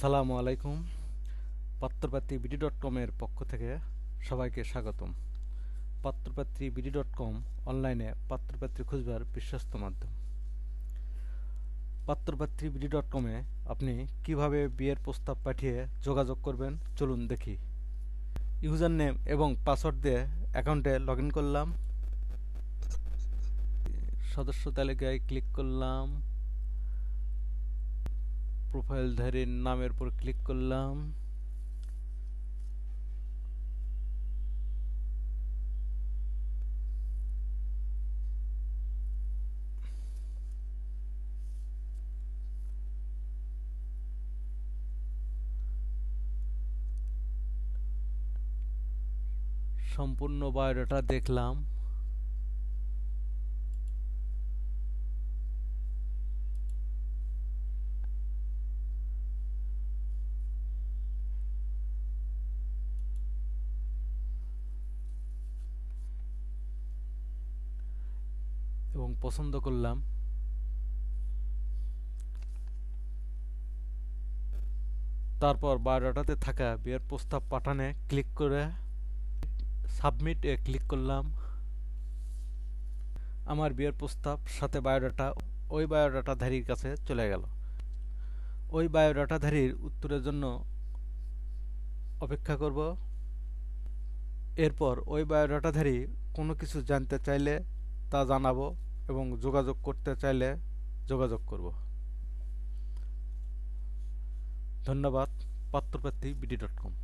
আসসালামু আলাইকুম। পাত্রপাত্রী বিডি.com এর পক্ষ থেকে সবাইকে স্বাগতম। পাত্রপাত্রী বিডি.com অনলাইনে পাত্রপাত্রী খুঁজবার বিশ্বস্ত মাধ্যম। পাত্রপাত্রী বিডি.com এ আপনি কিভাবে বিয়ের প্রস্তাব পাঠিয়ে যোগাযোগ করবেন চলুন দেখি। ইউজার নেম এবং পাসওয়ার্ড দিয়ে অ্যাকাউন্টে লগ ইন করলাম। সদস্য তালিকায় ক্লিক করলাম। প্রোফাইলধারীর নামের উপর ক্লিক করলাম। সম্পূর্ণ বায়োডাটা দেখলাম। এবং পছন্দ করলাম। তারপর বায়োডাটাতে থাকা বিয়ের প্রস্তাব পাঠানে ক্লিক করে সাবমিট এ ক্লিক করলাম। আমার বিয়ের প্রস্তাব সাথে বায়োডাটা ওই বায়োডাটাধারীর কাছে চলে গেল। ওই বায়োডাটাধারীর উত্তরের জন্য অপেক্ষা করব। এরপর ওই বায়োডাটাধারী কোনো কিছু জানতে চাইলে তা জানাবো এবং যোগাযোগ করতে চাইলে যোগাযোগ করব। ধন্যবাদ। পাত্রপাত্রী বিডি.com।